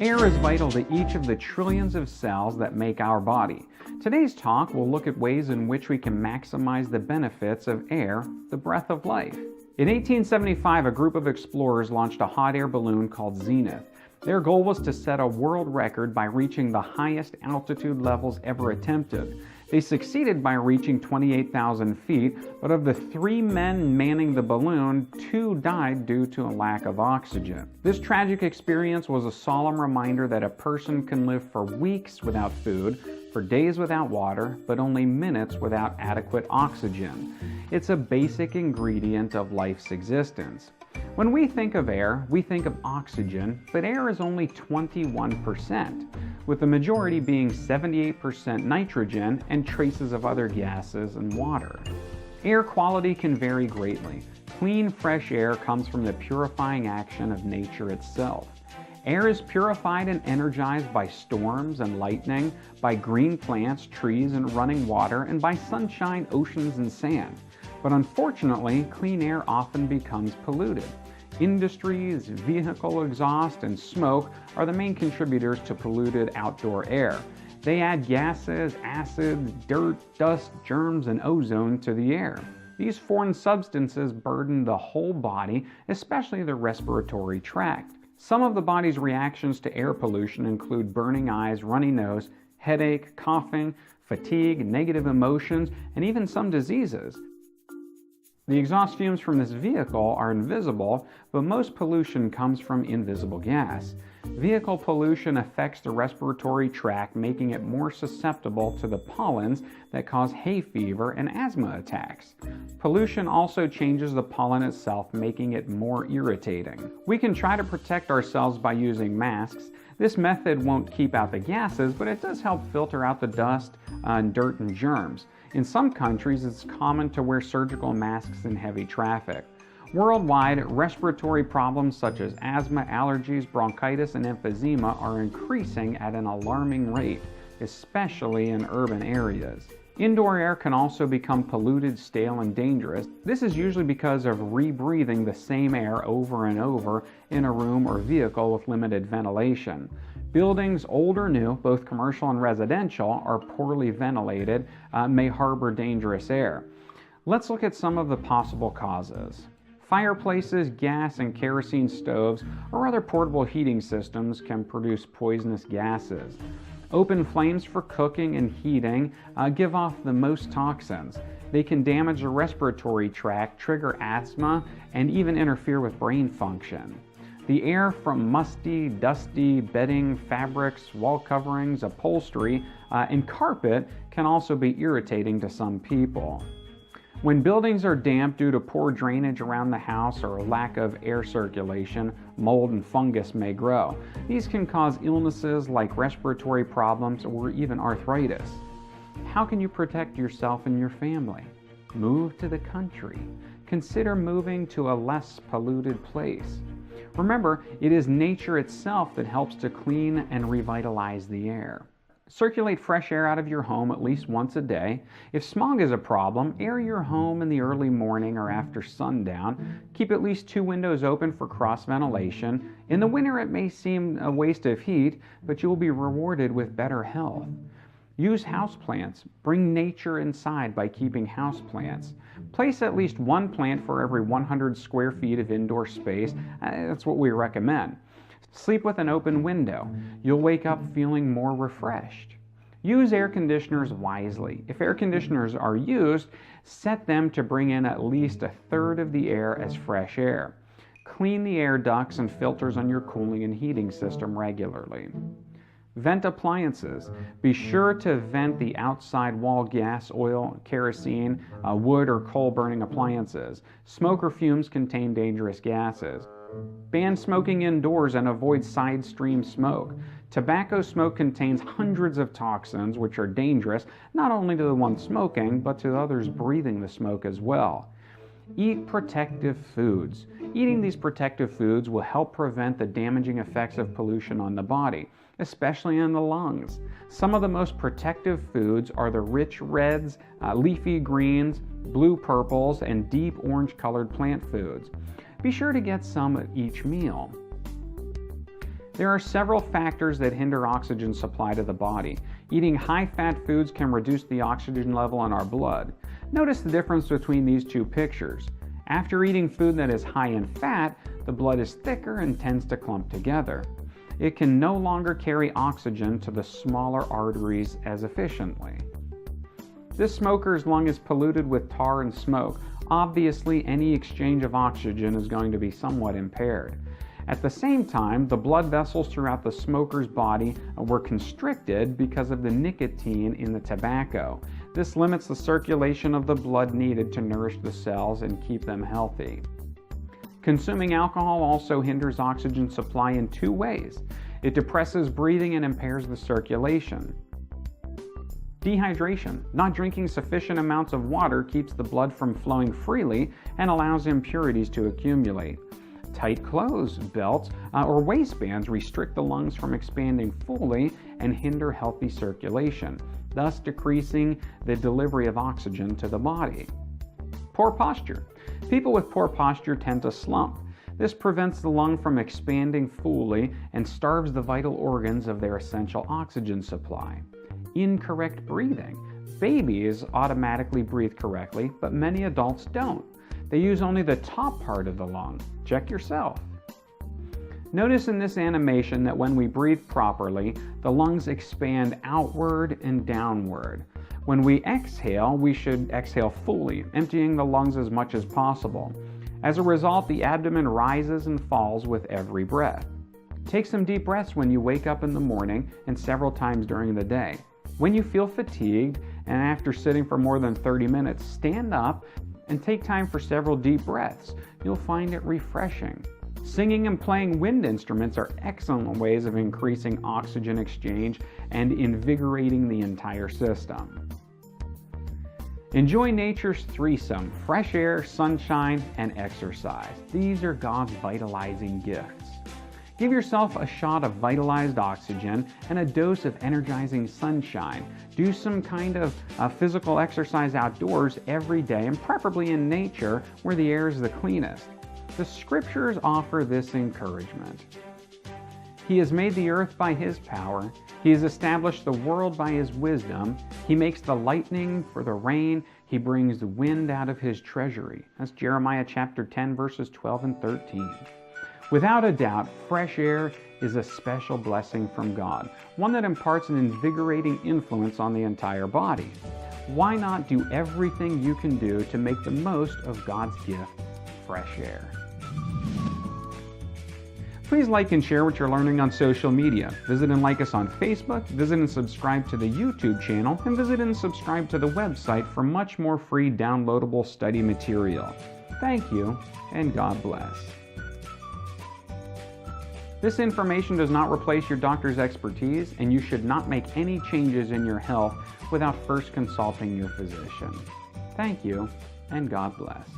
Air is vital to each of the trillions of cells that make our body. Today's talk will look at ways in which we can maximize the benefits of air, the breath of life. In 1875, a group of explorers launched a hot air balloon called Zenith. Their goal was to set a world record by reaching the highest altitude levels ever attempted. They succeeded by reaching 28,000 feet, but of the 3 men manning the balloon, 2 died due to a lack of oxygen. This tragic experience was a solemn reminder that a person can live for weeks without food, for days without water, but only minutes without adequate oxygen. It's a basic ingredient of life's existence. When we think of air, we think of oxygen, but air is only 21%, with the majority being 78% nitrogen and traces of other gases and water. Air quality can vary greatly. Clean, fresh air comes from the purifying action of nature itself. Air is purified and energized by storms and lightning, by green plants, trees, and running water, and by sunshine, oceans, and sand. But unfortunately, clean air often becomes polluted. Industries, vehicle exhaust, and smoke are the main contributors to polluted outdoor air. They add gases, acids, dirt, dust, germs, and ozone to the air. These foreign substances burden the whole body, especially the respiratory tract. Some of the body's reactions to air pollution include burning eyes, runny nose, headache, coughing, fatigue, negative emotions, and even some diseases. The exhaust fumes from this vehicle are invisible, but most pollution comes from invisible gas. Vehicle pollution affects the respiratory tract, making it more susceptible to the pollens that cause hay fever and asthma attacks. Pollution also changes the pollen itself, making it more irritating. We can try to protect ourselves by using masks. This method won't keep out the gases, but it does help filter out the dust, dirt, and germs. In some countries, it's common to wear surgical masks in heavy traffic. Worldwide, respiratory problems such as asthma, allergies, bronchitis, and emphysema are increasing at an alarming rate, especially in urban areas. Indoor air can also become polluted, stale, and dangerous. This is usually because of rebreathing the same air over and over in a room or vehicle with limited ventilation. Buildings, old or new, both commercial and residential, are poorly ventilated, may harbor dangerous air. Let's look at some of the possible causes. Fireplaces, gas and kerosene stoves, or other portable heating systems can produce poisonous gases. Open flames for cooking and heating give off the most toxins. They can damage the respiratory tract, trigger asthma, and even interfere with brain function. The air from musty, dusty bedding, fabrics, wall coverings, upholstery, and carpet can also be irritating to some people. When buildings are damp due to poor drainage around the house or a lack of air circulation, mold and fungus may grow. These can cause illnesses like respiratory problems or even arthritis. How can you protect yourself and your family? Move to the country. Consider moving to a less polluted place. Remember, it is nature itself that helps to clean and revitalize the air. Circulate fresh air out of your home at least once a day. If smog is a problem, air your home in the early morning or after sundown. Keep at least 2 windows open for cross ventilation. In the winter, it may seem a waste of heat, but you will be rewarded with better health. Use houseplants. Bring nature inside by keeping houseplants. Place at least 1 plant for every 100 square feet of indoor space. That's what we recommend. Sleep with an open window. You'll wake up feeling more refreshed. Use air conditioners wisely. If air conditioners are used, set them to bring in at least 1/3 of the air as fresh air. Clean the air ducts and filters on your cooling and heating system regularly. Vent appliances. Be sure to vent the outside wall gas, oil, kerosene, wood, or coal-burning appliances. Smoke or fumes contain dangerous gases. Ban smoking indoors and avoid side stream smoke. Tobacco smoke contains hundreds of toxins which are dangerous not only to the one smoking, but to others breathing the smoke as well. Eat protective foods. Eating these protective foods will help prevent the damaging effects of pollution on the body, especially in the lungs. Some of the most protective foods are the rich reds, leafy greens, blue purples, and deep orange-colored plant foods. Be sure to get some at each meal. There are several factors that hinder oxygen supply to the body. Eating high-fat foods can reduce the oxygen level in our blood. Notice the difference between these two pictures. After eating food that is high in fat, the blood is thicker and tends to clump together. It can no longer carry oxygen to the smaller arteries as efficiently. This smoker's lung is polluted with tar and smoke. Obviously, any exchange of oxygen is going to be somewhat impaired. At the same time, the blood vessels throughout the smoker's body were constricted because of the nicotine in the tobacco. This limits the circulation of the blood needed to nourish the cells and keep them healthy. Consuming alcohol also hinders oxygen supply in two ways. It depresses breathing and impairs the circulation. Dehydration. Not drinking sufficient amounts of water keeps the blood from flowing freely and allows impurities to accumulate. Tight clothes, belts, or waistbands restrict the lungs from expanding fully and hinder healthy circulation, thus decreasing the delivery of oxygen to the body. Poor posture. People with poor posture tend to slump. This prevents the lung from expanding fully and starves the vital organs of their essential oxygen supply. Incorrect breathing. Babies automatically breathe correctly, but many adults don't. They use only the top part of the lung. Check yourself. Notice in this animation that when we breathe properly, the lungs expand outward and downward. When we exhale, we should exhale fully, emptying the lungs as much as possible. As a result, the abdomen rises and falls with every breath. Take some deep breaths when you wake up in the morning and several times during the day. When you feel fatigued and after sitting for more than 30 minutes, stand up and take time for several deep breaths. You'll find it refreshing. Singing and playing wind instruments are excellent ways of increasing oxygen exchange and invigorating the entire system. Enjoy nature's threesome: fresh air, sunshine, and exercise. These are God's vitalizing gifts. Give yourself a shot of vitalized oxygen and a dose of energizing sunshine. Do some kind of physical exercise outdoors every day, and preferably in nature where the air is the cleanest. The scriptures offer this encouragement. He has made the earth by His power. He has established the world by His wisdom. He makes the lightning for the rain. He brings the wind out of His treasury. That's Jeremiah chapter 10, verses 12 and 13. Without a doubt, fresh air is a special blessing from God, one that imparts an invigorating influence on the entire body. Why not do everything you can do to make the most of God's gift, fresh air? Please like and share what you're learning on social media. Visit and like us on Facebook, visit and subscribe to the YouTube channel, and visit and subscribe to the website for much more free downloadable study material. Thank you, and God bless. This information does not replace your doctor's expertise, and you should not make any changes in your health without first consulting your physician. Thank you, and God bless.